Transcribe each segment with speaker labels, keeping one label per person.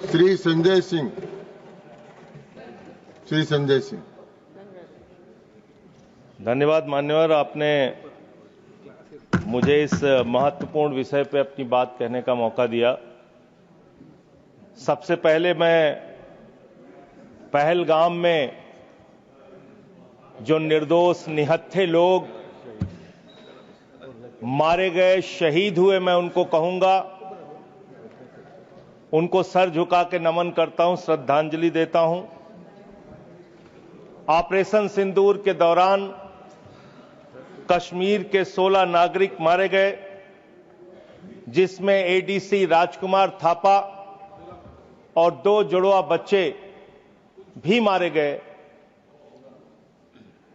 Speaker 1: श्री संजय सिंह। श्री संजय सिंह।
Speaker 2: धन्यवाद मान्यवर, आपने मुझे इस महत्वपूर्ण विषय पर अपनी बात कहने का मौका दिया। सबसे पहले मैं पहलगाम में जो निर्दोष निहत्थे लोग मारे गए, शहीद हुए, मैं उनको कहूंगा, उनको सर झुका के नमन करता हूं, श्रद्धांजलि देता हूं। ऑपरेशन सिंदूर के दौरान कश्मीर के 16 नागरिक मारे गए, जिसमें एडीसी राजकुमार थापा और 2 जुड़वा बच्चे भी मारे गए।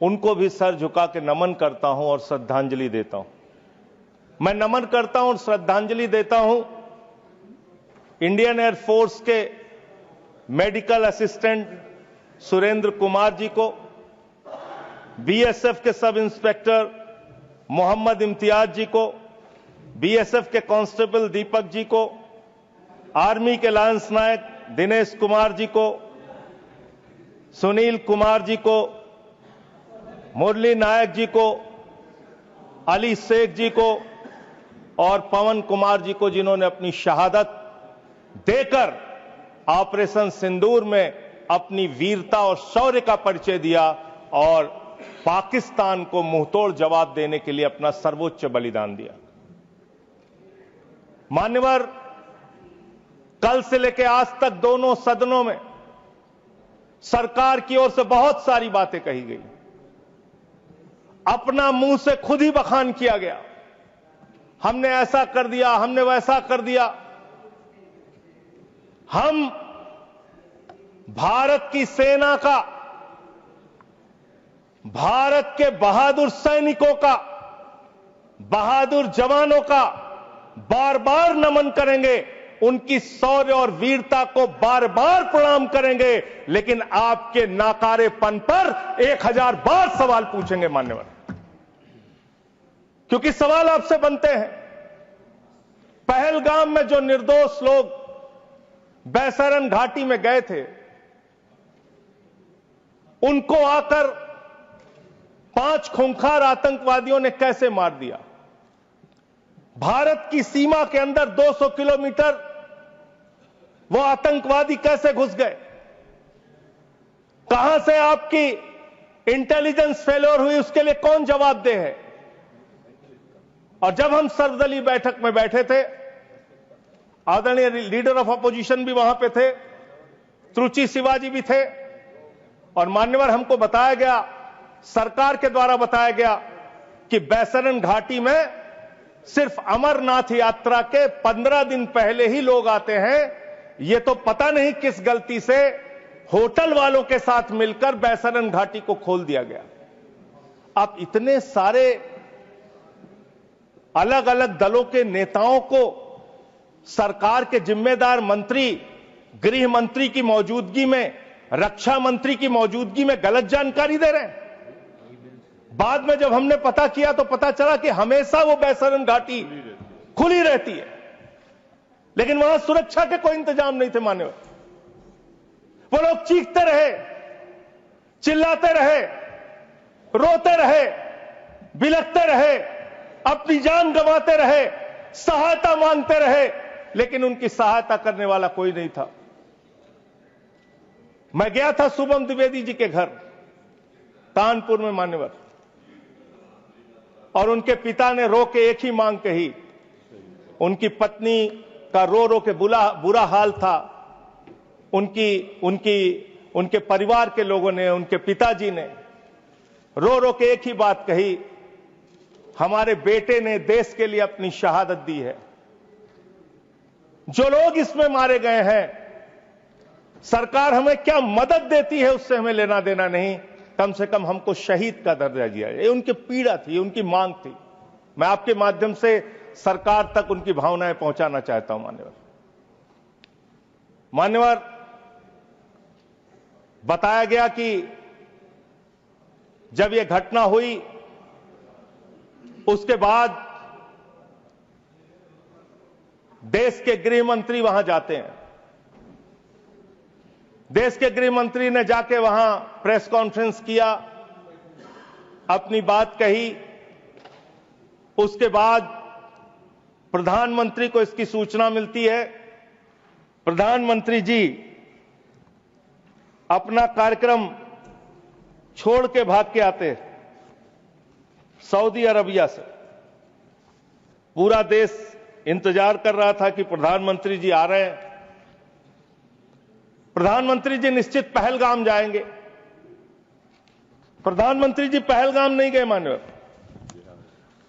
Speaker 2: उनको भी सर झुका के नमन करता हूं और श्रद्धांजलि देता हूं। मैं नमन करता हूं और श्रद्धांजलि देता हूं इंडियन एयरफोर्स के मेडिकल असिस्टेंट सुरेंद्र कुमार जी को, बीएसएफ के सब इंस्पेक्टर मोहम्मद इम्तियाज जी को, बीएसएफ के कांस्टेबल दीपक जी को, आर्मी के लांस नायक दिनेश कुमार जी को, सुनील कुमार जी को, मुरली नायक जी को, अली शेख जी को और पवन कुमार जी को, जिन्होंने अपनी शहादत देकर ऑपरेशन सिंदूर में अपनी वीरता और शौर्य का परिचय दिया और पाकिस्तान को मुंहतोड़ जवाब देने के लिए अपना सर्वोच्च बलिदान दिया। मान्यवर, कल से लेकर आज तक दोनों सदनों में सरकार की ओर से बहुत सारी बातें कही गई, अपना मुंह से खुद ही बखान किया गया। हमने ऐसा कर दिया, हमने वैसा कर दिया। हम भारत की सेना का, भारत के बहादुर सैनिकों का, बहादुर जवानों का बार बार नमन करेंगे, उनकी शौर्य और वीरता को बार बार प्रणाम करेंगे, लेकिन आपके नाकारेपन पर 1000 बार सवाल पूछेंगे मान्यवर, क्योंकि सवाल आपसे बनते हैं। पहलगाम में जो निर्दोष लोग बैसरन घाटी में गए थे, उनको आकर 5 खूंखार आतंकवादियों ने कैसे मार दिया? भारत की सीमा के अंदर 200 किलोमीटर वो आतंकवादी कैसे घुस गए? कहां से आपकी इंटेलिजेंस फेलियर हुई, उसके लिए कौन जवाबदेह है? और जब हम सर्वदलीय बैठक में बैठे थे, आदरणीय लीडर ऑफ अपोजिशन भी वहां पे थे, त्रुचि शिवाजी भी थे, और मान्यवर हमको बताया गया, सरकार के द्वारा बताया गया कि बैसरन घाटी में सिर्फ अमरनाथ यात्रा के 15 दिन पहले ही लोग आते हैं। ये तो पता नहीं किस गलती से होटल वालों के साथ मिलकर बैसरन घाटी को खोल दिया गया। अब इतने सारे अलग अलग दलों के नेताओं को सरकार के जिम्मेदार मंत्री, गृह मंत्री की मौजूदगी में, रक्षा मंत्री की मौजूदगी में गलत जानकारी दे रहे हैं। बाद में जब हमने पता किया तो पता चला कि हमेशा वो बैसरन घाटी खुली रहती है, लेकिन वहां सुरक्षा के कोई इंतजाम नहीं थे मान्यवर। वो लोग चीखते रहे, चिल्लाते रहे, रोते रहे, बिलखते रहे, अपनी जान गंवाते रहे, सहायता मांगते रहे, लेकिन उनकी सहायता करने वाला कोई नहीं था। मैं गया था शुभम द्विवेदी जी के घर कानपुर में मान्यवर, और उनके पिता ने रो के एक ही मांग कही। उनकी पत्नी का रो रो के बुरा हाल था। उनके परिवार के लोगों ने, उनके पिताजी ने रो रो के एक ही बात कही, हमारे बेटे ने देश के लिए अपनी शहादत दी है। जो लोग इसमें मारे गए हैं, सरकार हमें क्या मदद देती है उससे हमें लेना देना नहीं, कम से कम हमको शहीद का दर्जा दिया। ये उनकी पीड़ा थी, उनकी मांग थी। मैं आपके माध्यम से सरकार तक उनकी भावनाएं पहुंचाना चाहता हूं मान्यवर। बताया गया कि जब यह घटना हुई उसके बाद देश के गृह मंत्री वहां जाते हैं देश के गृह मंत्री ने जाके वहां प्रेस कॉन्फ्रेंस किया, अपनी बात कही। उसके बाद प्रधानमंत्री को इसकी सूचना मिलती है। प्रधानमंत्री जी अपना कार्यक्रम छोड़ के भाग के आते सऊदी अरबिया से। पूरा देश इंतजार कर रहा था कि प्रधानमंत्री जी आ रहे हैं। प्रधानमंत्री जी निश्चित पहलगाम जाएंगे। प्रधानमंत्री जी पहलगाम नहीं गए मान्यवर।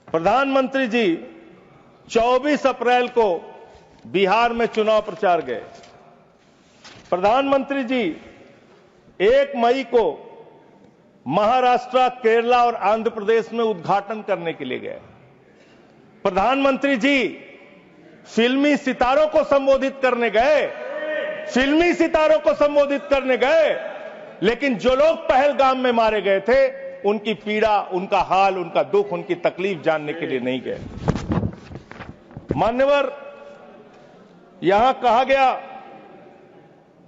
Speaker 2: प्रधानमंत्री जी 24 अप्रैल को बिहार में चुनाव प्रचार गए। प्रधानमंत्री जी 1 मई को महाराष्ट्र, केरला और आंध्र प्रदेश में उद्घाटन करने के लिए गए। प्रधानमंत्री जी फिल्मी सितारों को संबोधित करने गए, फिल्मी सितारों को संबोधित करने गए, लेकिन जो लोग पहलगाम में मारे गए थे उनकी पीड़ा, उनका हाल, उनका दुख, उनकी तकलीफ जानने के लिए नहीं गए। मान्यवर, यहां कहा गया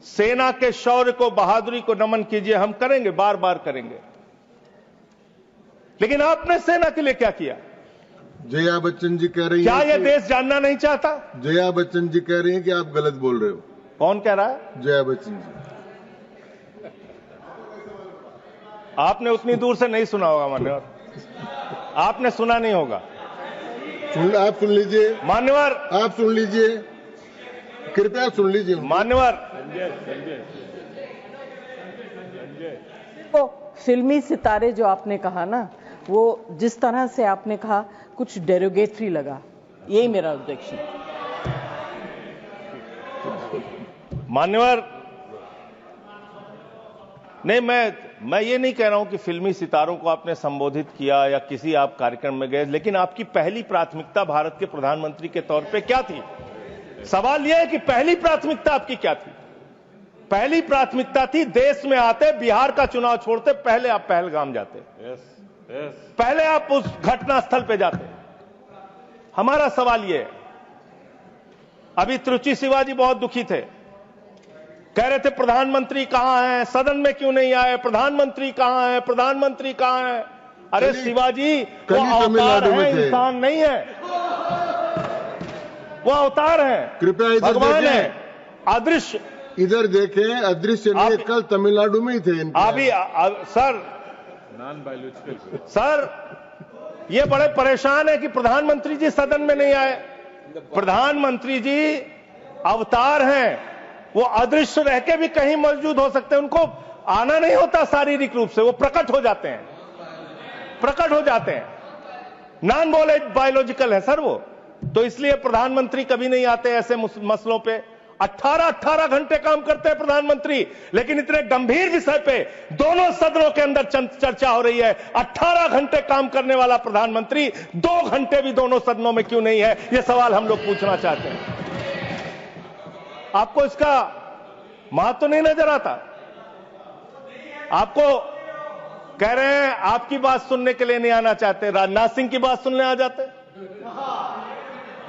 Speaker 2: सेना के शौर्य को, बहादुरी को नमन कीजिए। हम करेंगे, बार बार करेंगे, लेकिन आपने सेना के लिए क्या किया?
Speaker 1: जया बच्चन जी कह रही हैं,
Speaker 2: क्या यह देश जानना नहीं चाहता?
Speaker 1: जया बच्चन जी कह रही हैं कि आप गलत बोल रहे हो।
Speaker 2: कौन कह रहा है?
Speaker 1: जया बच्चन जी।
Speaker 2: आपने उतनी दूर से नहीं सुना होगा मान्यवर, आपने सुना नहीं होगा।
Speaker 1: आप सुन लीजिए
Speaker 2: मान्यवर,
Speaker 1: आप सुन लीजिए, कृपया सुन लीजिए
Speaker 2: मान्यवर।
Speaker 3: तो फिल्मी सितारे जो आपने कहा ना, वो जिस तरह से आपने कहा कुछ डेरोगेटरी लगा। यही मेरा ऑब्जेक्शन।
Speaker 2: मान्यवर, नहीं, मैं ये नहीं कह रहा हूं कि फिल्मी सितारों को आपने संबोधित किया या किसी आप कार्यक्रम में गए, लेकिन आपकी पहली प्राथमिकता भारत के प्रधानमंत्री के तौर पे क्या थी? सवाल यह है कि पहली प्राथमिकता आपकी क्या थी? पहली प्राथमिकता थी देश में आते, बिहार का चुनाव छोड़ते, पहले आप पहलगाम जाते। पहले आप उस घटना स्थल पे जाते। हमारा सवाल यह है, अभी त्रुचि शिवाजी बहुत दुखी थे, कह रहे थे प्रधानमंत्री कहां हैं, सदन में क्यों नहीं आए, प्रधानमंत्री कहां हैं, प्रधानमंत्री कहां हैं? अरे शिवाजी, वो अवतार है, इंसान नहीं है। वो अवतार है,
Speaker 1: कृपया
Speaker 2: भगवान है, अदृश्य।
Speaker 1: इधर देखें, अदृश्य नहीं, कल तमिलनाडु में ही थे
Speaker 2: अभी सर, सर ये बड़े परेशान है कि प्रधानमंत्री जी सदन में नहीं आए। प्रधानमंत्री जी अवतार हैं, वो अदृश्य रह के भी कहीं मौजूद हो सकते हैं। उनको आना नहीं होता शारीरिक रूप से, वो प्रकट हो जाते हैं, प्रकट हो जाते हैं। नॉन बायोलॉजिकल है सर वो, तो इसलिए प्रधानमंत्री कभी नहीं आते ऐसे मसलों पे। 18 घंटे काम करते हैं प्रधानमंत्री, लेकिन इतने गंभीर विषय पे दोनों सदनों के अंदर चर्चा हो रही है। 18 घंटे काम करने वाला प्रधानमंत्री 2 घंटे भी दोनों सदनों में क्यों नहीं है? यह सवाल हम लोग पूछना चाहते हैं। आपको इसका महत्व नहीं नजर आता? आपको कह रहे हैं आपकी बात सुनने के लिए नहीं आना चाहते, राजनाथ सिंह की बात सुनने आ जाते।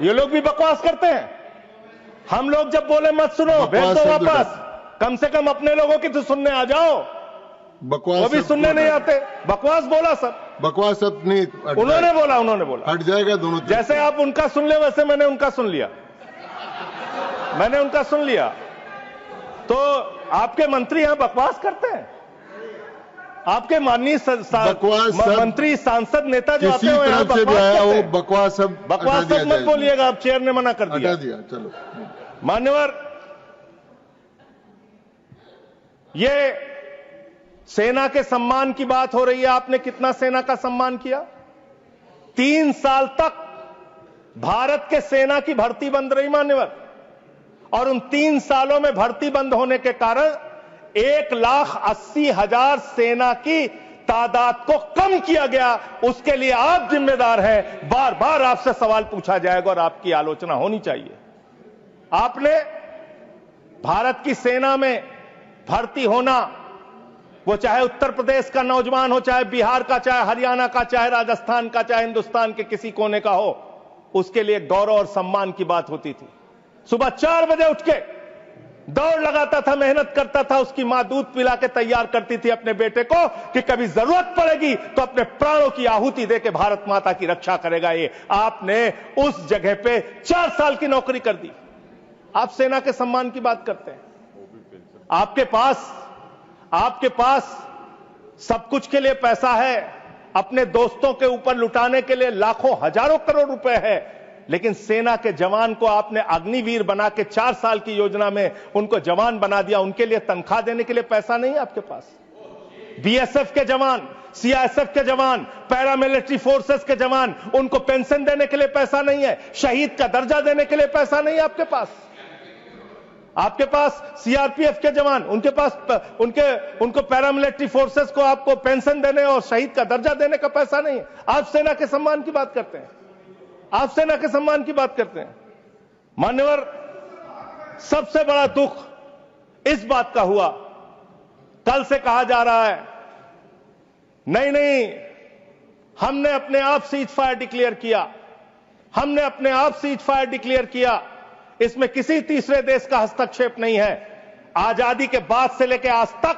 Speaker 2: ये लोग भी बकवास करते हैं। हम लोग जब बोले मत सुनो, भेज दो वापस, कम से कम अपने लोगों की तो सुनने आ जाओ।
Speaker 1: बकवास
Speaker 2: वो भी सुनने नहीं आते। बकवास बोला सब,
Speaker 1: बकवास सब नहीं,
Speaker 2: उन्होंने बोला
Speaker 1: हट जाएगा दोनों।
Speaker 2: जैसे आप उनका सुन ले, वैसे मैंने उनका सुन लिया, मैंने उनका सुन लिया। तो आपके मंत्री यहां बकवास करते हैं? आपके माननीय मंत्री, सांसद, नेता जो आते हैं यहां
Speaker 1: बकवास
Speaker 2: मत बोलिएगा, आप चेयर ने मना कर दिया।
Speaker 1: चलो
Speaker 2: मान्यवर, ये सेना के सम्मान की बात हो रही है। आपने कितना सेना का सम्मान किया? 3 साल तक भारत के सेना की भर्ती बंद रही मान्यवर, और उन 3 सालों में भर्ती बंद होने के कारण 1,80,000 सेना की तादाद को कम किया गया। उसके लिए आप जिम्मेदार हैं। बार बार आपसे सवाल पूछा जाएगा और आपकी आलोचना होनी चाहिए। आपने भारत की सेना में भर्ती होना, वो चाहे उत्तर प्रदेश का नौजवान हो, चाहे बिहार का, चाहे हरियाणा का, चाहे राजस्थान का, चाहे हिंदुस्तान के किसी कोने का हो, उसके लिए गौरव और सम्मान की बात होती थी। सुबह 4 बजे उठ के दौड़ लगाता था, मेहनत करता था, उसकी मां दूध पिला के तैयार करती थी अपने बेटे को कि कभी जरूरत पड़ेगी तो अपने प्राणों की आहुति देके भारत माता की रक्षा करेगा। ये आपने उस जगह पे 4 साल की नौकरी कर दी। आप सेना के सम्मान की बात करते हैं। आपके पास सब कुछ के लिए पैसा है, अपने दोस्तों के ऊपर लुटाने के लिए लाखों हजारों करोड़ रुपए है, लेकिन सेना के जवान को आपने अग्निवीर बना के 4 साल की योजना में उनको जवान बना दिया। उनके लिए तनख्वाह देने के लिए पैसा नहीं है आपके पास। बीएसएफ के जवान, सीआईएसएफ के जवान, पैरामिलिट्री फोर्सेस के जवान, उनको पेंशन देने के लिए पैसा नहीं है, शहीद का दर्जा देने के लिए पैसा नहीं है आपके पास। आपके पास सीआरपीएफ के जवान, उनको पैरामिलिट्री फोर्सेस को आपको पेंशन देने और शहीद का दर्जा देने का पैसा नहीं है। आप सेना के सम्मान की बात करते हैं। आप सेना के सम्मान की बात करते हैं। मान्यवर, सबसे बड़ा दुख इस बात का हुआ, कल से कहा जा रहा है नहीं, हमने अपने आप सीज फायर डिक्लेयर किया, हमने अपने आप सीज फायर डिक्लेयर किया, इसमें किसी तीसरे देश का हस्तक्षेप नहीं है। आजादी के बाद से लेकर आज तक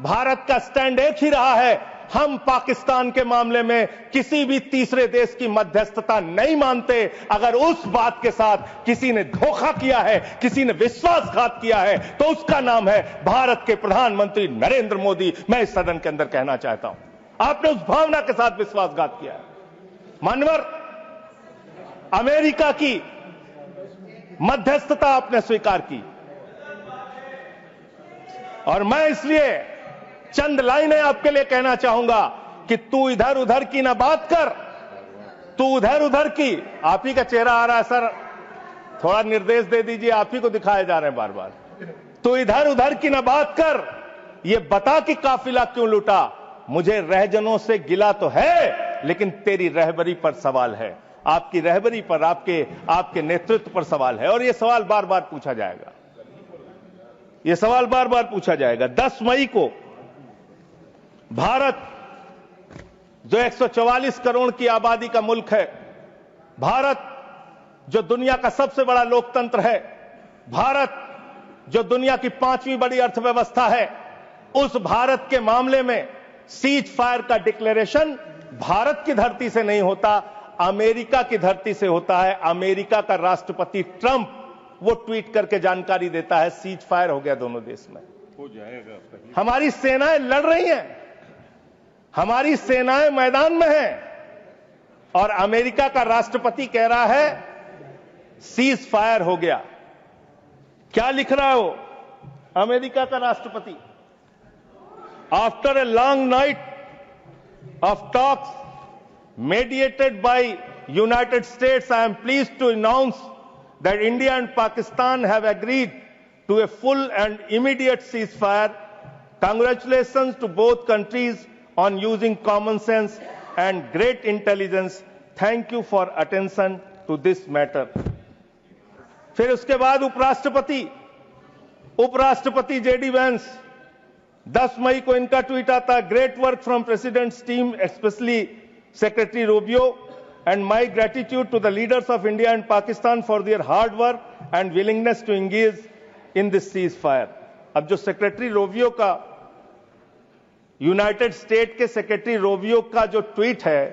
Speaker 2: भारत का स्टैंड एक ही रहा है, हम पाकिस्तान के मामले में किसी भी तीसरे देश की मध्यस्थता नहीं मानते। अगर उस बात के साथ किसी ने धोखा किया है, किसी ने विश्वासघात किया है, तो उसका नाम है भारत के प्रधानमंत्री नरेंद्र मोदी। मैं इस सदन के अंदर कहना चाहता हूं, आपने उस भावना के साथ विश्वासघात किया है। मान्यवर, अमेरिका की मध्यस्थता आपने स्वीकार की, और मैं इसलिए चंद लाइनें आपके लिए कहना चाहूंगा कि तू इधर उधर की ना बात कर, तू उधर उधर की। आप ही का चेहरा आ रहा है सर, थोड़ा निर्देश दे दीजिए, आप ही को दिखाए जा रहे हैं बार बार। तू इधर उधर की ना बात कर, ये बता कि काफिला क्यों लूटा। मुझे रहजनों से गिला तो है, लेकिन तेरी रहबरी पर सवाल है, आपकी रहबरी पर, आपके नेतृत्व पर सवाल है। और यह सवाल बार बार पूछा जाएगा, यह सवाल बार बार पूछा जाएगा। 10 मई को भारत, जो 144 करोड़ की आबादी का मुल्क है, भारत जो दुनिया का सबसे बड़ा लोकतंत्र है, भारत जो दुनिया की 5वीं बड़ी अर्थव्यवस्था है, उस भारत के मामले में सीज फायर का डिक्लेरेशन भारत की धरती से नहीं होता, अमेरिका की धरती से होता है। अमेरिका का राष्ट्रपति ट्रंप वो ट्वीट करके जानकारी देता है सीज फायर हो गया दोनों देश में, हो जाएगा। हमारी सेनाएं लड़ रही हैं, हमारी सेनाएं मैदान में हैं, और अमेरिका का राष्ट्रपति कह रहा है सीज फायर हो गया। क्या लिख रहा है वो अमेरिका का राष्ट्रपति? After a long night of talks mediated by United States, I am pleased to announce that India and Pakistan have agreed to a full and immediate ceasefire. Congratulations to both countries on using common sense and great intelligence. Thank you for attention to this matter. फिर उसके बाद उपराष्ट्रपति JD Vance, 10 मई को इनका tweet आता है, great work from president's team, specially secretary Rubio, and my gratitude to the leaders of India and Pakistan for their hard work and willingness to engage in this ceasefire. अब जो secretary Rubio का, united state के secretary Rubio का जो tweet है,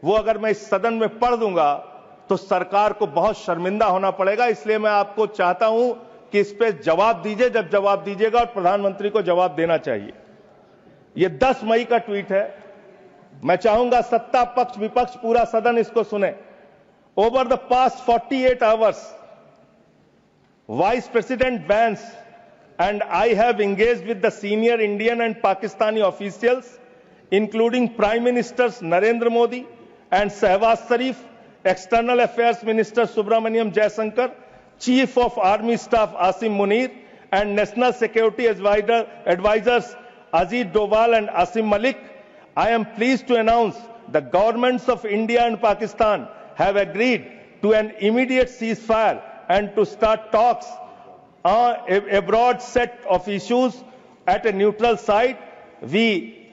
Speaker 2: वो अगर मैं इस सदन में पढ़ दूंगा तो सरकार को बहुत शर्मिंदा होना पड़ेगा। इसलिए मैं आपको चाहता हूं कि इस पे जवाब दीजिए, जब जवाब दीजिएगा, और प्रधानमंत्री को जवाब देना चाहिए। यह 10 मई का ट्वीट है। मैं चाहूंगा सत्ता पक्ष विपक्ष पूरा सदन इसको सुने। Over the past 48 hours vice president Vance and I have engaged with the senior Indian and Pakistani officials including prime ministers Narendra Modi and Shehbaz Sharif, external affairs minister Subrahmanyam Jaishankar, Chief of Army Staff Asim Munir, and National Security Advisors Ajit Doval and Asim Malik. I am pleased to announce the governments of India and Pakistan have agreed to an immediate ceasefire and to start talks on a broad set of issues at a neutral site. We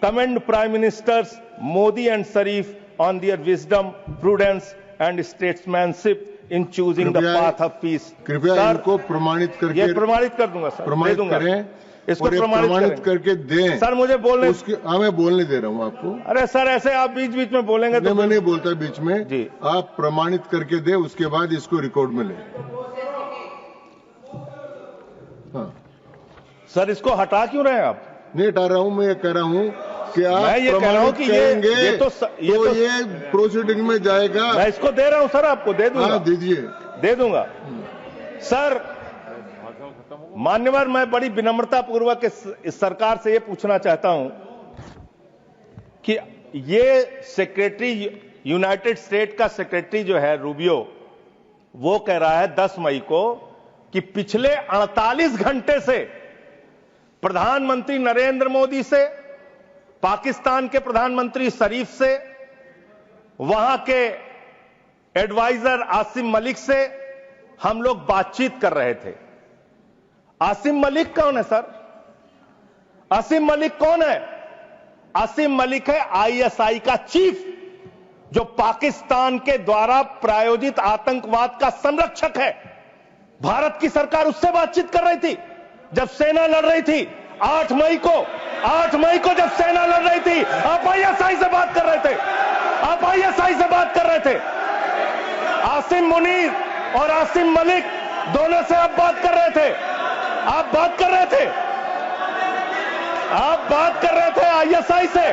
Speaker 2: commend Prime Ministers Modi and Sharif on their wisdom, prudence and statesmanship in choosing the
Speaker 1: कृपया-
Speaker 2: path of peace.
Speaker 1: कृपया
Speaker 2: sir,
Speaker 1: इनको प्रमाणित करके
Speaker 2: ये प्रमाणित कर दूंगा sir, दे
Speaker 1: प्रमाणित
Speaker 2: दूंगा
Speaker 1: करें,
Speaker 2: इसको
Speaker 1: और ये
Speaker 2: प्रमाणित
Speaker 1: प्रमाणित
Speaker 2: करेंगे।
Speaker 1: करके दें।
Speaker 2: सर मुझे बोलने,
Speaker 1: उसके मैं बोलने दे रहा हूँ आपको।
Speaker 2: अरे सर ऐसे आप बीच बीच में बोलेंगे तो
Speaker 1: मैं नहीं बोलता बीच में
Speaker 2: जी।
Speaker 1: आप प्रमाणित करके दे, उसके बाद इसको रिकॉर्ड में ले। हाँ,
Speaker 2: सर इसको हटा क्यों रहे हैं आप?
Speaker 1: नहीं हटा रहा हूँ, मैं ये कह रहा हूँ कि आप
Speaker 2: मैं ये कह रहा हूं कि
Speaker 1: करेंगे
Speaker 2: ये तो
Speaker 1: ये प्रोसीडिंग में जाएगा।
Speaker 2: मैं इसको दे रहा हूं सर, आपको दे दूंगा।
Speaker 1: हाँ, दीजिए।
Speaker 2: दे दूंगा सर। मान्यवर, मैं बड़ी विनम्रता पूर्वक इस सरकार से ये पूछना चाहता हूं कि ये सेक्रेटरी, यूनाइटेड स्टेट का सेक्रेटरी जो है रूबियो, वो कह रहा है 10 मई को कि पिछले 48 घंटे से प्रधानमंत्री नरेंद्र मोदी से, पाकिस्तान के प्रधानमंत्री शरीफ से, वहां के एडवाइजर आसिम मलिक से हम लोग बातचीत कर रहे थे। आसिम मलिक कौन है सर? आसिम मलिक कौन है? आसिम मलिक है आईएसआई का चीफ, जो पाकिस्तान के द्वारा प्रायोजित आतंकवाद का संरक्षक है। भारत की सरकार उससे बातचीत कर रही थी जब सेना लड़ रही थी। 8 मई को जब सेना लड़ रही थी, आप आईएसआई से बात कर रहे थे। आप आईएसआई से बात कर रहे थे। आसिम मुनीर और आसिम मलिक दोनों से आप बात कर रहे थे। आप बात कर रहे थे आईएसआई से।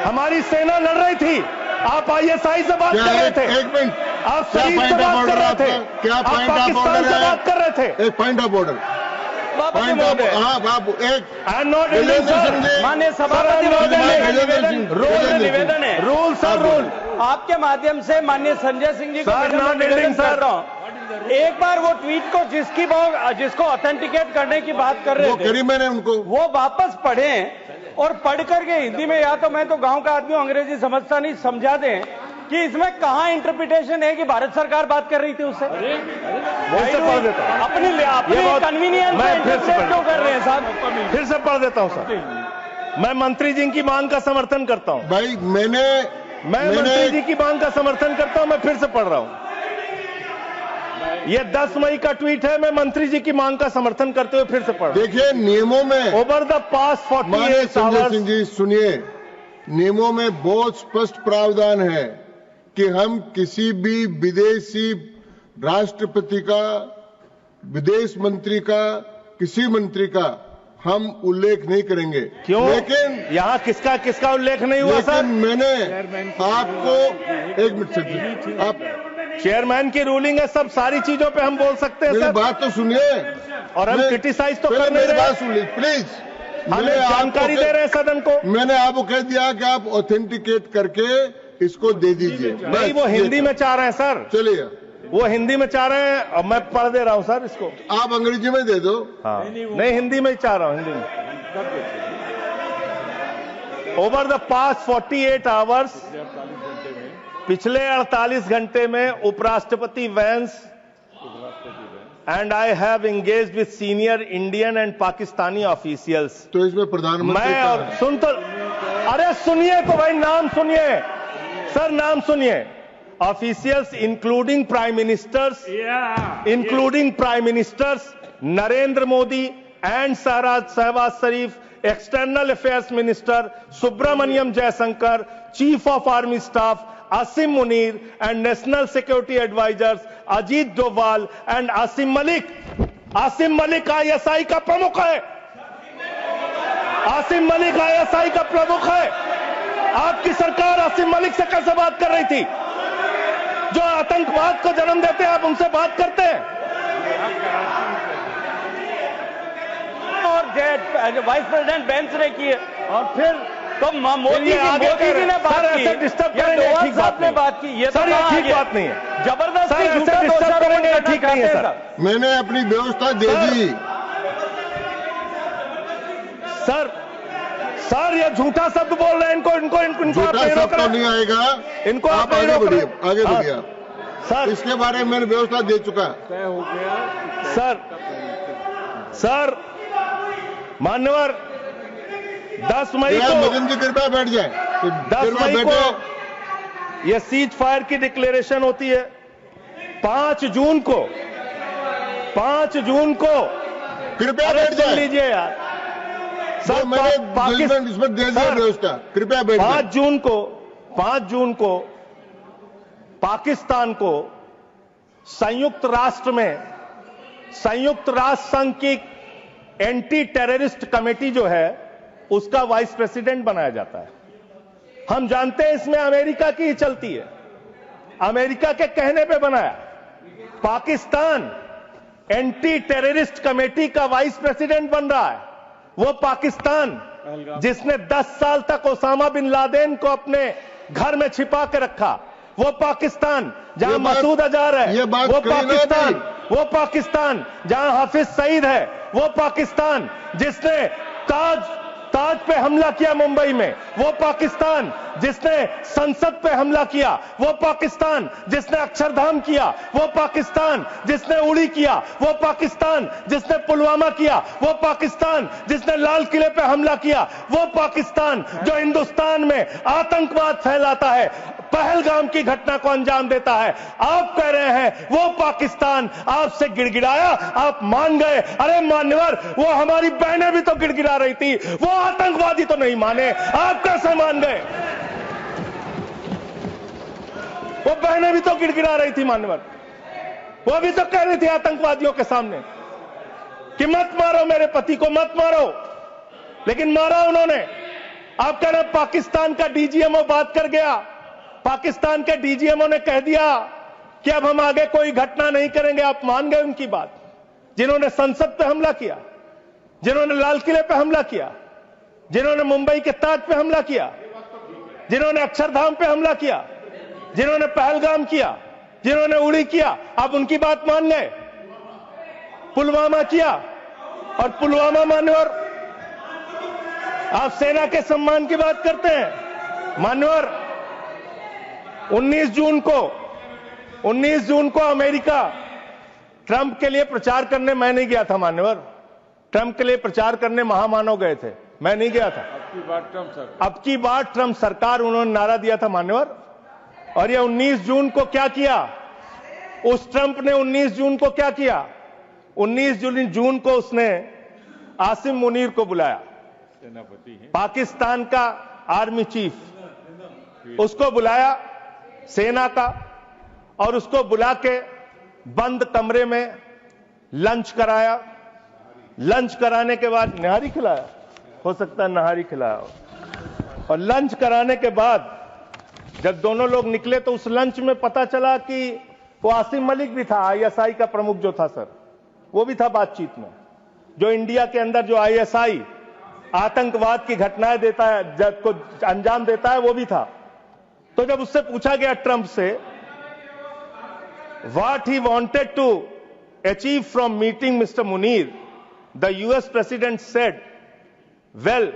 Speaker 2: हमारी सेना लड़ रही थी, आप आईएसआई से बात कर रहे थे।
Speaker 1: एक मिनट,
Speaker 2: आप शरीफ से बात कर रहे थे।
Speaker 1: क्या
Speaker 2: आप
Speaker 1: पॉइंट ऑफ
Speaker 2: पाकिस्तान
Speaker 1: ऑर्डर
Speaker 2: से
Speaker 1: है?
Speaker 2: बात कर रहे थे।
Speaker 1: एक point of order, point of, हाँ बाबू, एक
Speaker 2: I am not in sir.
Speaker 4: माननीय सभापति निवेदन है,
Speaker 2: रूल सर, रूल
Speaker 4: आपके माध्यम से माननीय संजय सिंह जी को
Speaker 2: सर, नॉट
Speaker 4: निवेदन
Speaker 2: एंडिंग, सर।
Speaker 4: करता हूं। एक बार वो ट्वीट को जिसको ऑथेंटिकेट करने की बात कर
Speaker 1: वो
Speaker 4: रहे थे,
Speaker 1: करी मैंने उनको।
Speaker 4: वो वापस पढ़ें और पढ़ करके हिंदी में, या तो मैं तो गांव का आदमी हूं, अंग्रेजी समझता नहीं, समझा दें कि इसमें कहां इंटरप्रिटेशन है कि भारत सरकार बात कर रही थी उससे।
Speaker 2: पढ़ देता हूं।
Speaker 4: अपनी कन्वीनियंस
Speaker 2: मैं
Speaker 4: में
Speaker 2: फिर से
Speaker 4: इंटरप्रेट क्यों कर रहे हैं साहब?
Speaker 2: फिर से पढ़ देता हूं सर। मैं मंत्री जी की मांग का समर्थन करता हूं।
Speaker 1: भाई
Speaker 2: मैं मंत्री जी की मांग का समर्थन करता हूं। मैं फिर से पढ़ रहा हूं। ये 10 मई का ट्वीट है। मैं मंत्री जी की मांग का समर्थन करते हुए फिर से पढ़ रहा हूं।
Speaker 1: देखिए, नियमों में
Speaker 2: ओवर द पास्ट
Speaker 1: माननीय
Speaker 2: 48
Speaker 1: संजय
Speaker 2: आवर्स,
Speaker 1: सिंह जी सुनिए, नियमों में बहुत स्पष्ट प्रावधान है कि हम किसी भी विदेशी राष्ट्रपति का, विदेश मंत्री का, किसी मंत्री का हम उल्लेख नहीं करेंगे।
Speaker 2: क्यों?
Speaker 1: लेकिन
Speaker 2: यहां किसका उल्लेख नहीं हुआ
Speaker 1: लेकिन
Speaker 2: सर?
Speaker 1: मैंने आपको, एक मिनट सर, आप
Speaker 2: चेयरमैन की रूलिंग है, सब सारी चीजों पे हम बोल सकते हैं
Speaker 1: मेरी
Speaker 2: सर।
Speaker 1: बात तो सुनिए,
Speaker 2: और हम
Speaker 1: मैं-
Speaker 2: क्रिटिसाइज तो
Speaker 1: पहले
Speaker 2: कर नहीं
Speaker 1: मेरी
Speaker 2: रहे।
Speaker 1: बात सुन लीजिए प्लीज।
Speaker 2: हमें
Speaker 1: मैंने
Speaker 2: जानकारी
Speaker 1: आपको
Speaker 2: दे रहे हैं सदन को।
Speaker 1: मैंने आपको कह दिया कि आप ऑथेंटिकेट करके इसको दे दीजिए।
Speaker 2: नहीं, वो हिंदी में चाह रहे हैं सर।
Speaker 1: चलिए,
Speaker 2: वो हिंदी में चाह रहे हैं और मैं पढ़ दे रहा हूं सर इसको।
Speaker 1: आप अंग्रेजी में दे दो।
Speaker 2: हाँ, नहीं हिंदी में ही चाह रहा हूं, हिंदी में। ओवर द पास्ट 48 आवर्स, पिछले 48 घंटे में उपराष्ट्रपति Vance and I have engaged with senior Indian and Pakistani officials.
Speaker 1: तो इसमें प्रधानमंत्री
Speaker 2: मैं
Speaker 1: का
Speaker 2: और सुन तो, अरे सुनिए तो भाई, नाम सुनिए सर, नाम सुनिए। Officials including prime ministers Narendra Modi and Shehbaz Sharif, external affairs minister Subrahmanyam Jaishankar, chief of army staff Asim Munir and national security advisers Ajit Doval and Asim Malik. Asim Malik ISI का प्रमुख है। आसिम मलिक आईएसआई का प्रमुख है। आपकी सरकार आसिम मलिक से कैसे बात कर रही थी? जो आतंकवाद को जन्म देते हैं, आप उनसे बात करते हैं।
Speaker 4: और वाइस प्रेसिडेंट बेंच ने की है, और फिर तो मोदी जी ने बात की,
Speaker 2: डिस्टर्ब करेंगे, ठीक बात
Speaker 4: ने बात की। ये
Speaker 2: सर,
Speaker 4: तो
Speaker 2: ये ठीक बात नहीं है।
Speaker 4: जबरदस्ती
Speaker 2: सर,
Speaker 4: झूठा
Speaker 2: ऐसे डिस्टर्ब
Speaker 4: दोषारोपण
Speaker 2: करेंगे,
Speaker 4: करना
Speaker 2: ठीक नहीं है
Speaker 4: चाहते हैं
Speaker 2: सर।
Speaker 1: मैंने अपनी व्यवस्था दे दी।
Speaker 2: सर ये झूठा शब्द बोल रहे हैं। इनको
Speaker 1: झूठा शब्द तो नहीं आएगा।
Speaker 2: इनको
Speaker 1: आप आगे बढ़िए, आगे बढ़िए।
Speaker 2: सर
Speaker 1: इसके बारे में मैंने व्यवस्था दे चुका।
Speaker 2: सर मान्यवर, 10 मई को,
Speaker 1: मदन जी कृपया बैठ जाए।
Speaker 2: 10 मई को ये सीज फायर की डिक्लेरेशन होती है। 5 जून को
Speaker 1: कृपया बैठ
Speaker 2: सुन
Speaker 1: जाए।
Speaker 2: लीजिए यार
Speaker 1: सर, मैंने जजमेंट इसमें दे दिया है उसका। कृपया बैठ जाए।
Speaker 2: 5 जून को पाकिस्तान को संयुक्त राष्ट्र संघ की एंटी टेररिस्ट कमेटी जो है उसका वाइस प्रेसिडेंट बनाया जाता है। हम जानते हैं इसमें अमेरिका की ही चलती है, अमेरिका के कहने पे बनाया। पाकिस्तान एंटी टेररिस्ट कमेटी का वाइस प्रेसिडेंट बन रहा है। वो पाकिस्तान जिसने 10 साल तक ओसामा बिन लादेन को अपने घर में छिपा के रखा, वो पाकिस्तान जहां मसूद अजहर है, वो पाकिस्तान जहां हाफिज सईद है, वो पाकिस्तान जिसने ताज पे हमला किया मुंबई में, वो पाकिस्तान जिसने संसद पे हमला किया, वो पाकिस्तान जिसने अक्षरधाम किया, वो पाकिस्तान जिसने उड़ी किया, वो पाकिस्तान जिसने पुलवामा किया, वो पाकिस्तान जिसने लाल किले पे हमला किया, वो पाकिस्तान जो हिंदुस्तान में आतंकवाद फैलाता है, पहलगाम की घटना को अंजाम देता है। आप कह रहे हैं वो पाकिस्तान आपसे गिड़गिड़ाया, आप मान गए। अरे मान्यवर, वो हमारी बहनें भी तो गिड़गिड़ा रही थी, वो आतंकवादी तो नहीं माने, आप कैसे मान गए? वो बहनें भी तो गिड़गिड़ा रही थी मान्यवर, वो भी तो कह रही थी आतंकवादियों के सामने कि मत मारो मेरे पति को, मत मारो, लेकिन मारा उन्होंने। आप कह रहे हैं पाकिस्तान का डीजीएमओ बात कर गया, पाकिस्तान के डीजीएमओ ने कह दिया कि अब हम आगे कोई घटना नहीं करेंगे। आप मान गए उनकी बात? जिन्होंने संसद पे हमला किया, जिन्होंने लाल किले पे हमला किया, जिन्होंने मुंबई के ताज पे हमला किया, जिन्होंने अक्षरधाम पे हमला किया, जिन्होंने पहलगाम किया, जिन्होंने उड़ी किया, आप उनकी बात मान गए? पुलवामा किया, और पुलवामा मान्यवर, आप सेना के सम्मान की बात करते हैं मान्यवर। 19 जून को अमेरिका ट्रंप के लिए प्रचार करने मैं नहीं गया था मान्यवर, ट्रंप के लिए प्रचार करने महामानव गए थे, मैं नहीं गया था। अब की बार ट्रंप सरकार उन्होंने नारा दिया था मान्यवर। और ये 19 जून को क्या किया? उस ट्रंप ने 19 जून को क्या किया? 19 जून को उसने आसिम मुनीर को बुलाया, पाकिस्तान का आर्मी चीफ, उसको बुलाया सेना का, और उसको बुला के बंद कमरे में लंच कराया। लंच कराने के बाद निहारी खिलाया, हो सकता है नहारी खिलाया हो। और लंच कराने के बाद जब दोनों लोग निकले तो उस लंच में पता चला कि वो आसिम मलिक भी था, आईएसआई का प्रमुख जो था सर, वो भी था बातचीत में। जो इंडिया के अंदर जो आईएसआई आतंकवाद की घटनाएं देता है, जब को अंजाम देता है, वो भी था। तो जब उससे पूछा गया ट्रंप से what he wanted to achieve from meeting mister Munir, the US president said, well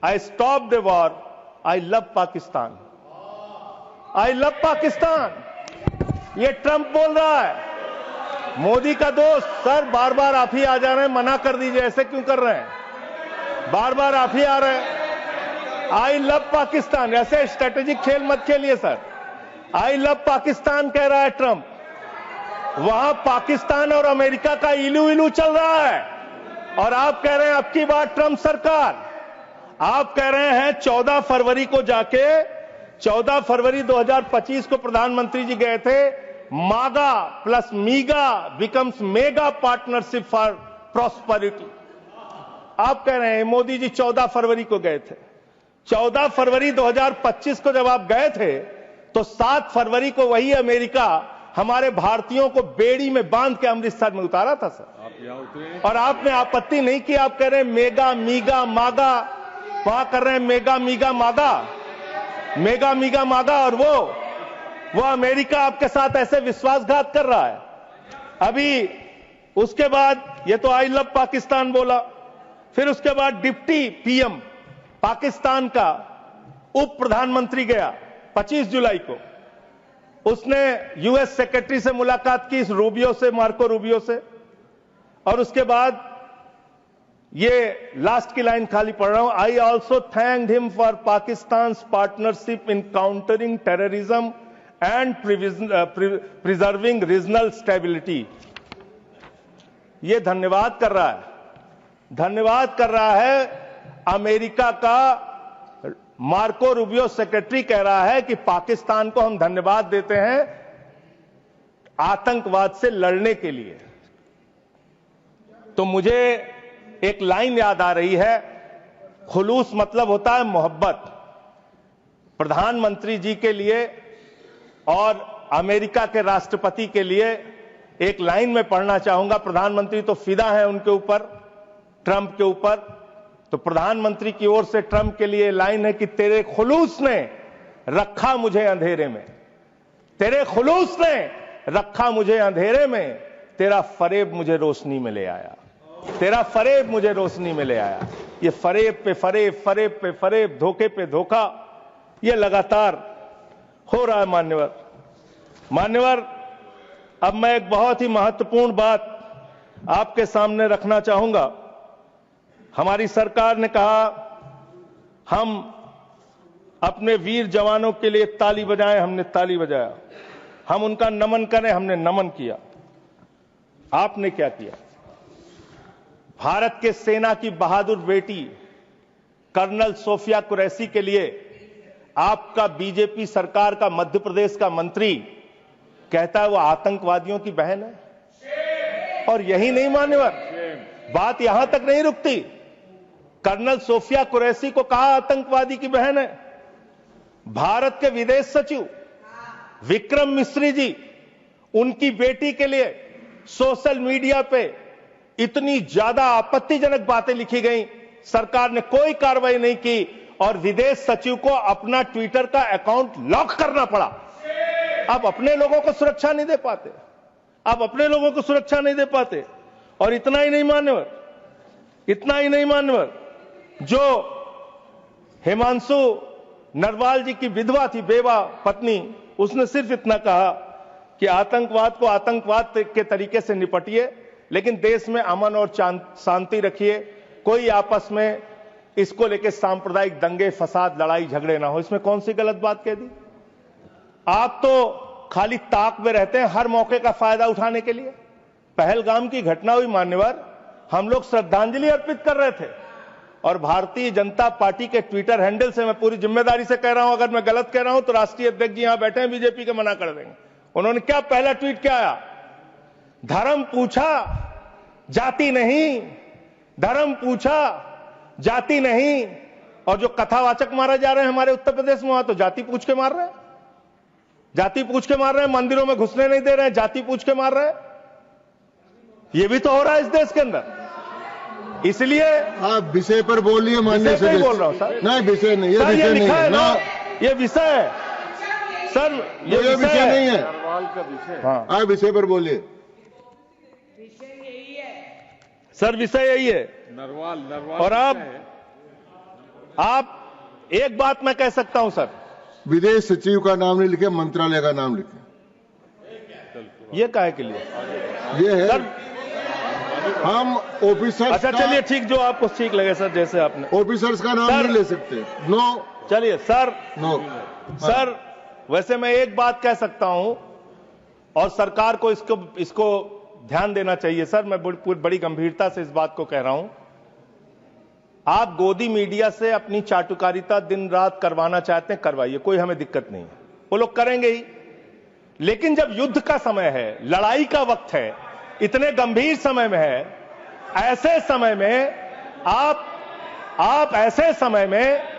Speaker 2: I stop the war, I love Pakistan, I love Pakistan. ये ट्रंप बोल रहा है। मोदी का दोस्त, सर बार बार आप ही आ जा रहे हैं, मना कर दीजिए, ऐसे क्यों कर रहे हैं? बार बार आप ही आ रहे हैं। आई लव पाकिस्तान, ऐसे स्ट्रेटेजिक खेल मत खेलिए सर। आई लव पाकिस्तान कह रहा है ट्रंप। वहां पाकिस्तान और अमेरिका का इलू इलू चल रहा है, और आप कह रहे हैं अब की बार ट्रंप सरकार। आप कह रहे हैं 14 फरवरी को जाके, 14 फरवरी 2025 को प्रधानमंत्री जी गए थे, मागा plus मीगा becomes mega partnership for prosperity. आप कह रहे हैं मोदी जी 14 फरवरी को गए थे। 14 फरवरी 2025 को जब आप गए थे तो 7 फरवरी को वही अमेरिका हमारे भारतीयों को बेड़ी में बांध के अमृतसर में उतारा था सर। आप यहां उतरे और आपने आपत्ति नहीं की। आप कह रहे हैं मेगा मीगा मागा, वहां कर रहे हैं मेगा मीगा मागा, मेगा मीगा मागा, और वो अमेरिका आपके साथ ऐसे विश्वासघात कर रहा है। अभी उसके बाद ये तो आई लव पाकिस्तान बोला, फिर उसके बाद डिप्टी पीएम पाकिस्तान का उप प्रधानमंत्री गया 25 जुलाई को, उसने यूएस सेक्रेटरी से मुलाकात की, रूबियो से, मार्को रूबियो से, और उसके बाद ये लास्ट की लाइन खाली पढ़ रहा हूं, I also thanked him for Pakistan partnership in countering terrorism and preserving regional stability। ये धन्यवाद कर रहा है अमेरिका का मार्को रूबियो सेक्रेटरी कह रहा है कि पाकिस्तान को हम धन्यवाद देते हैं आतंकवाद से लड़ने के लिए। तो मुझे एक लाइन याद आ रही है, खुलूस मतलब होता है मोहब्बत। प्रधानमंत्री जी के लिए और अमेरिका के राष्ट्रपति के लिए एक लाइन में पढ़ना चाहूंगा। प्रधानमंत्री तो फिदा है उनके ऊपर, ट्रंप के ऊपर। तो प्रधानमंत्री की ओर से ट्रंप के लिए लाइन है कि तेरे खुलूस ने रखा मुझे अंधेरे में, तेरे खुलूस ने रखा मुझे अंधेरे में, तेरा फरेब मुझे रोशनी में ले आया, तेरा फरेब मुझे रोशनी में ले आया। ये फरेब पे फरेब, फरेब पे फरेब, धोखे पे धोखा, ये लगातार हो रहा है। मान्यवर, अब मैं एक बहुत ही महत्वपूर्ण बात आपके सामने रखना चाहूंगा। हमारी सरकार ने कहा हम अपने वीर जवानों के लिए ताली बजाएं, हमने ताली बजाया। हम उनका नमन करें, हमने नमन किया। आपने क्या किया? भारत के सेना की बहादुर बेटी कर्नल सोफिया कुरैशी के लिए आपका बीजेपी सरकार का मध्य प्रदेश का मंत्री कहता है वो आतंकवादियों की बहन है। और यही नहीं मान्यवर, बात यहां तक नहीं रुकती। कर्नल सोफिया कुरैशी को कहा आतंकवादी की बहन है। भारत के विदेश सचिव विक्रम मिस्री जी, उनकी बेटी के लिए सोशल मीडिया पे इतनी ज्यादा आपत्तिजनक बातें लिखी गई, सरकार ने कोई कार्रवाई नहीं की और विदेश सचिव को अपना ट्विटर का अकाउंट लॉक करना पड़ा। अब अपने लोगों को सुरक्षा नहीं दे पाते, अब अपने लोगों को सुरक्षा नहीं दे पाते। और इतना ही नहीं मान्यवर, जो हिमांशु नरवाल जी की विधवा थी, बेवा पत्नी, उसने सिर्फ इतना कहा कि आतंकवाद को आतंकवाद के तरीके से निपटिए, लेकिन देश में अमन और शांति रखिए, कोई आपस में इसको लेकर सांप्रदायिक दंगे फसाद लड़ाई झगड़े ना हो। इसमें कौन सी गलत बात कह दी? आप तो खाली ताक में रहते हैं हर मौके का फायदा उठाने के लिए। पहलगाम की घटना हुई मान्यवर, हम लोग श्रद्धांजलि अर्पित कर रहे थे और भारतीय जनता पार्टी के ट्विटर हैंडल से, मैं पूरी जिम्मेदारी से कह रहा हूं, अगर मैं गलत कह रहा हूं तो राष्ट्रीय अध्यक्ष जी यहां बैठे हैं बीजेपी के, मना कर देंगे। उन्होंने क्या पहला ट्वीट क्या आया? धर्म पूछा जाति नहीं, धर्म पूछा जाति नहीं। और जो कथावाचक मारे जा रहे हैं हमारे उत्तर प्रदेश में, वहां तो जाति पूछ के मार रहे हैं, जाति पूछ के मार रहे हैं, मंदिरों में घुसने नहीं दे रहे हैं, जाति पूछ के मार रहे हैं। ये भी तो हो रहा है इस देश के अंदर। इसलिए
Speaker 1: आप विषय पर बोलिए। माननीय
Speaker 2: सदस्य बोल रहा हूं सर।
Speaker 1: नहीं, विषय नहीं, ये विषय नहीं है ना,
Speaker 2: ये विषय है सर, ये
Speaker 1: विषय नहीं है।
Speaker 2: हाँ,
Speaker 1: आप विषय पर बोलिए
Speaker 2: सर, विषय यही है।
Speaker 4: नरवाल
Speaker 2: और आप एक बात मैं कह सकता हूं सर,
Speaker 1: विदेश सचिव का नाम नहीं लिखे, मंत्रालय का नाम लिखे।
Speaker 2: ये काहे के लिए?
Speaker 1: ये है
Speaker 2: सर,
Speaker 1: हम ऑफिसर्स,
Speaker 2: अच्छा चलिए ठीक, जो आपको ठीक लगे सर, जैसे आपने
Speaker 1: ऑफिसर्स का नाम नहीं ले सकते। नो,
Speaker 2: चलिए सर,
Speaker 1: नो
Speaker 2: सर, वैसे मैं एक बात कह सकता हूं और सरकार को इसको ध्यान देना चाहिए सर। मैं बड़ी गंभीरता से इस बात को कह रहा हूं। आप गोदी मीडिया से अपनी चाटुकारिता दिन रात करवाना चाहते हैं, करवाइए, कोई हमें दिक्कत नहीं है, वो लोग करेंगे ही। लेकिन जब युद्ध का समय है, लड़ाई का वक्त है, इतने गंभीर समय में है, ऐसे समय में आप ऐसे समय में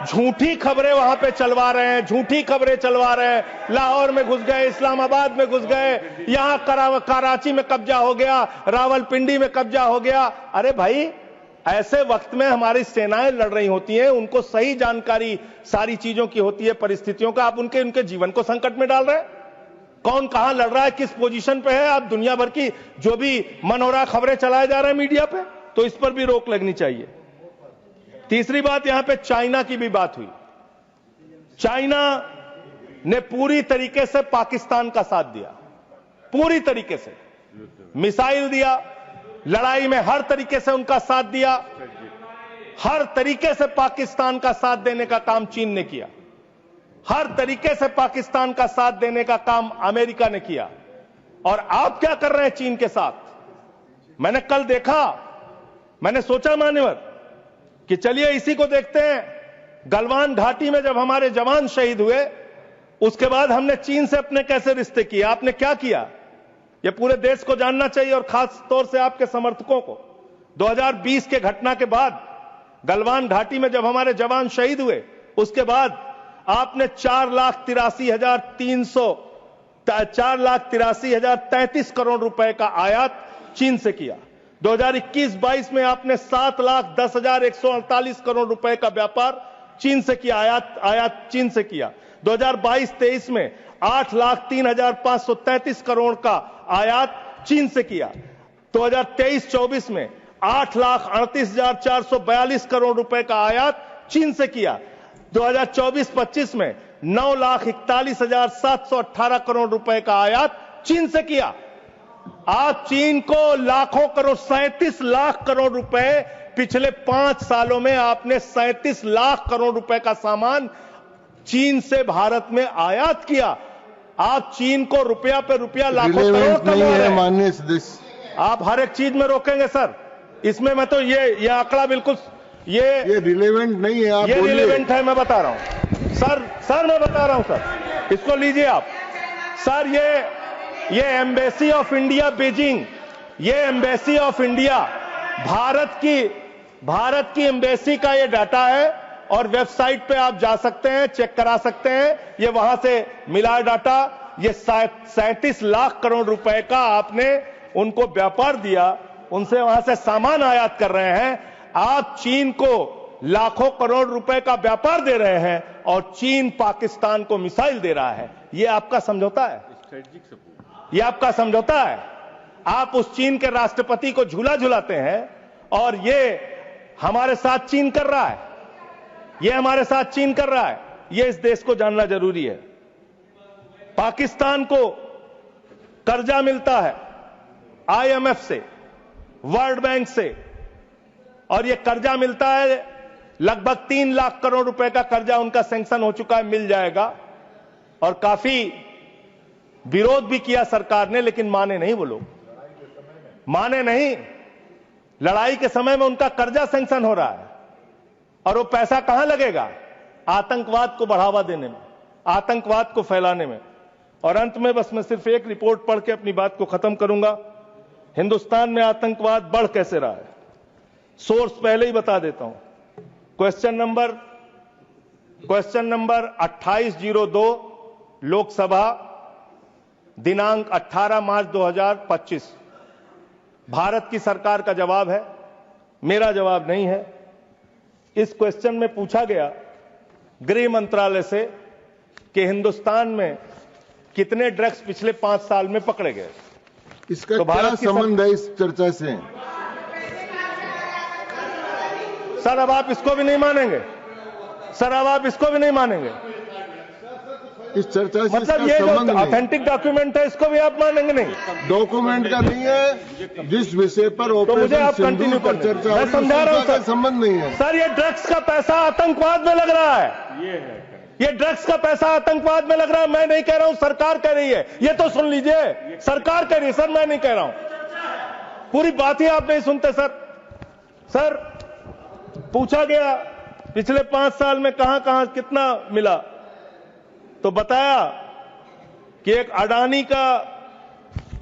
Speaker 2: झूठी खबरें वहां पे चलवा रहे हैं, झूठी खबरें चलवा रहे हैं। लाहौर में घुस गए, इस्लामाबाद में घुस गए, यहां कराची में कब्जा हो गया, रावलपिंडी में कब्जा हो गया। अरे भाई, ऐसे वक्त में हमारी सेनाएं लड़ रही होती हैं, उनको सही जानकारी सारी चीजों की होती है, परिस्थितियों का। आप उनके जीवन को संकट में डाल रहे हैं। कौन कहां लड़ रहा है, किस पोजीशन पे है, आप दुनिया भर की जो भी मनोरा खबरें चलाए जा रहे हैं मीडिया पे, तो इस पर भी रोक लगनी चाहिए। तीसरी बात, यहां पे चाइना की भी बात हुई। चाइना ने पूरी तरीके से पाकिस्तान का साथ दिया, पूरी तरीके से मिसाइल दिया, लड़ाई में हर तरीके से उनका साथ दिया, हर तरीके से पाकिस्तान का साथ देने का काम चीन ने किया। हर तरीके से पाकिस्तान का साथ देने का काम अमेरिका ने किया। और आप क्या कर रहे हैं चीन के साथ? मैंने कल देखा, मैंने सोचा मान्यवर कि चलिए इसी को देखते हैं। गलवान घाटी में जब हमारे जवान शहीद हुए, उसके बाद हमने चीन से अपने कैसे रिश्ते किए, आपने क्या किया, यह पूरे देश को जानना चाहिए और खास तौर से आपके समर्थकों को। 2020 के घटना के बाद गलवान घाटी में जब हमारे जवान शहीद हुए, उसके बाद आपने 4,83,033 करोड़ रुपए का आयात चीन से किया। 2021-22 में आपने 7,10,148 करोड़ रुपए का व्यापार चीन से किया, आयात चीन से किया। 2022-23 में 8,03,533 करोड़ का आयात चीन से किया। 2023-24 में 8,38,442 करोड़ रुपए का आयात चीन से किया। 2024-25 में 9,41,718 करोड़ रुपए का आयात चीन से किया। आप चीन को लाखों करोड़, 37 लाख करोड़ रुपए पिछले 5 सालों में आपने 37 लाख करोड़ रुपए का सामान चीन से भारत में आयात किया। आप चीन को रुपया पे रुपया लाखों करोड़ कमा रहे हैं।
Speaker 1: माननीय सदस्य,
Speaker 2: आप हर एक चीज में रोकेंगे सर। इसमें मैं तो ये आंकड़ा बिल्कुल ये
Speaker 1: रिलेवेंट नहीं है। आप
Speaker 2: ये रिलेवेंट है, मैं बता रहा हूं सर मैं बता रहा हूं सर, इसको लीजिए आप सर। ये एम्बेसी ऑफ इंडिया बीजिंग, ये एम्बेसी ऑफ इंडिया भारत की एम्बेसी का ये डाटा है और वेबसाइट पे आप जा सकते हैं, चेक करा सकते हैं। ये वहां से मिला डाटा। ये 37 लाख करोड़ रुपए का आपने उनको व्यापार दिया, उनसे वहां से सामान आयात कर रहे हैं। आप चीन को लाखों करोड़ रुपए का व्यापार दे रहे हैं और चीन पाकिस्तान को मिसाइल दे रहा है। ये आपका समझौता है, ये आपका समझौता है। आप उस चीन के राष्ट्रपति को झूला झुलाते हैं और ये हमारे साथ चीन कर रहा है, ये हमारे साथ चीन कर रहा है। ये इस देश को जानना जरूरी है। पाकिस्तान को कर्जा मिलता है IMF से, वर्ल्ड बैंक से, और ये कर्जा मिलता है लगभग 3 लाख करोड़ रुपए का कर्जा उनका सैंक्शन हो चुका है, मिल जाएगा। और काफी विरोध भी किया सरकार ने, लेकिन माने नहीं वो लोग, माने नहीं। लड़ाई के समय में उनका कर्जा सैंक्शन हो रहा है और वो पैसा कहां लगेगा? आतंकवाद को बढ़ावा देने में, आतंकवाद को फैलाने में। और अंत में बस मैं सिर्फ एक रिपोर्ट पढ़ के अपनी बात को खत्म करूंगा। हिंदुस्तान में आतंकवाद बढ़ कैसे रहा है, सोर्स पहले ही बता देता हूं। क्वेश्चन नंबर 2802 लोकसभा, दिनांक 18 मार्च 2025। भारत की सरकार का जवाब है, मेरा जवाब नहीं है। इस क्वेश्चन में पूछा गया गृह मंत्रालय से कि हिंदुस्तान में कितने ड्रग्स पिछले 5 साल में पकड़े गए।
Speaker 1: इसका तो क्या संबंध है इस चर्चा से?
Speaker 2: सर अब आप इसको भी नहीं मानेंगे, सर अब आप इसको भी नहीं मानेंगे।
Speaker 1: इस चर्चा से
Speaker 2: मतलब ये जो ऑथेंटिक डॉक्यूमेंट है इसको भी आप मानेंगे नहीं?
Speaker 1: डॉक्यूमेंट का नहीं है, जिस विषय पर
Speaker 2: तो मुझे आप कंटिन्यू कर
Speaker 1: चर्चा,
Speaker 2: मैं समझा रहा हूं सर,
Speaker 1: संबंध नहीं है।
Speaker 2: सर ये ड्रग्स का पैसा आतंकवाद में लग रहा है, ये ड्रग्स का पैसा आतंकवाद में लग रहा है। मैं नहीं कह रहा हूं, सरकार कह रही है। ये तो सुन लीजिए, सरकार कह रही है सर, मैं नहीं कह रहा हूं। पूरी बात ही आप नहीं सुनते सर। सर पूछा गया पिछले 5 साल में कहां कहां कितना मिला, तो बताया कि एक अडानी का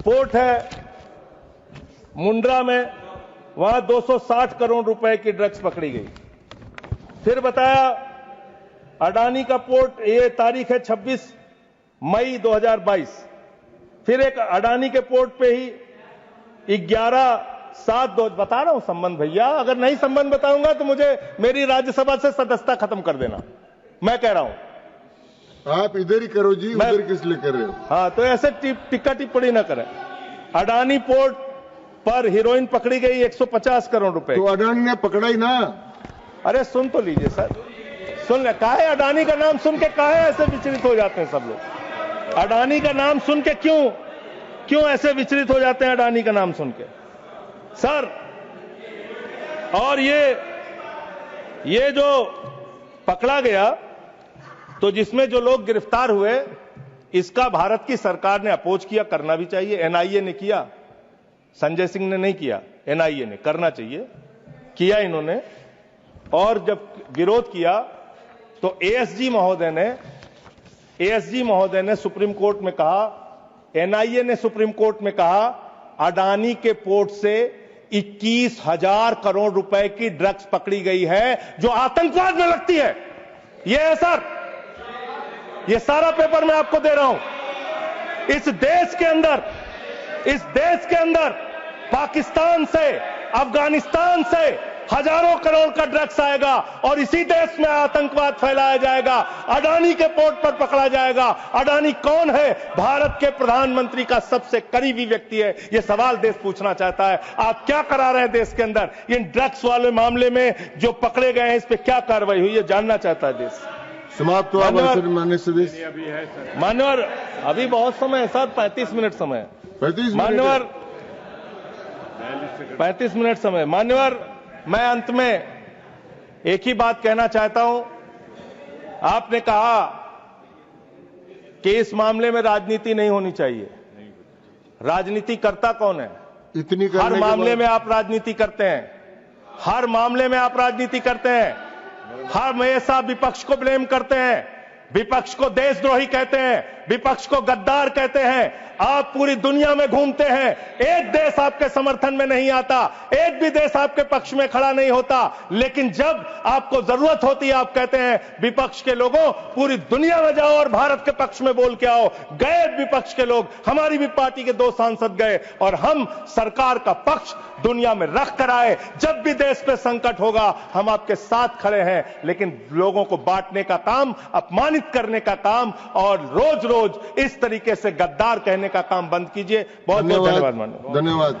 Speaker 2: पोर्ट है मुंड्रा में, वहां 260 करोड़ रुपए की ड्रग्स पकड़ी गई। फिर बताया अडानी का पोर्ट, ये तारीख है 26 मई 2022। फिर एक अडानी के पोर्ट पे ही 11/7/2, बता रहा हूं संबंध भैया। अगर नहीं संबंध बताऊंगा तो मुझे मेरी राज्यसभा से सदस्यता खत्म कर देना। मैं कह रहा हूं
Speaker 1: आप इधर ही करो जी, उधर किस लिए कर रहे हो?
Speaker 2: हाँ, तो ऐसे टिक्का टिप्पणी ना करें। अडानी पोर्ट पर हीरोइन पकड़ी गई 150 करोड़ रुपए।
Speaker 1: तो अडानी ने पकड़ा ही ना।
Speaker 2: अरे सुन तो लीजिए सर, सुन ले। काहे अडानी का नाम सुन के काहे ऐसे विचलित हो जाते हैं सब लोग? अडानी का नाम सुन के क्यों ऐसे विचलित हो जाते हैं अडानी का नाम सुन के सर? और ये जो पकड़ा गया तो जिसमें जो लोग गिरफ्तार हुए, इसका भारत की सरकार ने अपोज किया, करना भी चाहिए। एनआईए ने किया, संजय सिंह ने नहीं किया, एनआईए ने, करना चाहिए, किया इन्होंने। और जब विरोध किया तो एएसजी महोदय ने सुप्रीम कोर्ट में कहा, एनआईए ने सुप्रीम कोर्ट में कहा, अडानी के पोर्ट से 21,000 करोड़ रुपए की ड्रग्स पकड़ी गई है जो आतंकवाद में लगती है। यह है सर, ये सारा पेपर मैं आपको दे रहा हूं। इस देश के अंदर पाकिस्तान से, अफगानिस्तान से हजारों करोड़ का ड्रग्स आएगा और इसी देश में आतंकवाद फैलाया जाएगा, अडानी के पोर्ट पर पकड़ा जाएगा। अडानी कौन है? भारत के प्रधानमंत्री का सबसे करीबी व्यक्ति है। यह सवाल देश पूछना चाहता है, आप क्या करा रहे हैं देश के अंदर? इन ड्रग्स वाले मामले में जो पकड़े गए हैं, इस पर क्या कार्रवाई हुई, यह जानना चाहता है देश।
Speaker 1: समाप्त हुआ माननीय सदस्य।
Speaker 2: मान्यवर, अभी बहुत समय है सर, 35 मिनट समय है।
Speaker 1: 35
Speaker 2: मान्यवर, 35 मिनट समय। मान्यवर, मैं अंत में एक ही बात कहना चाहता हूं। आपने कहा कि इस मामले में राजनीति नहीं होनी चाहिए। राजनीति करता कौन है? हर मामले में आप राजनीति करते हैं, हर मामले में आप राजनीति करते हैं, हमेशा विपक्ष को ब्लेम करते हैं, विपक्ष को देशद्रोही कहते हैं, विपक्ष को गद्दार कहते हैं। आप पूरी दुनिया में घूमते हैं, एक देश आपके समर्थन में नहीं आता, एक भी देश आपके पक्ष में खड़ा नहीं होता, लेकिन जब आपको जरूरत होती है आप कहते हैं विपक्ष के लोगों पूरी दुनिया में जाओ और भारत के पक्ष में बोल के आओ। गए विपक्ष के लोग, हमारी भी पार्टी के 2 सांसद गए और हम सरकार का पक्ष दुनिया में रख कर आए। जब भी देश पे संकट होगा हम आपके साथ खड़े हैं, लेकिन लोगों को बांटने का काम, अपमानित करने का काम और रोज रोज इस तरीके से गद्दार कहने का काम बंद कीजिए। बहुत बहुत धन्यवाद।
Speaker 1: धन्यवाद।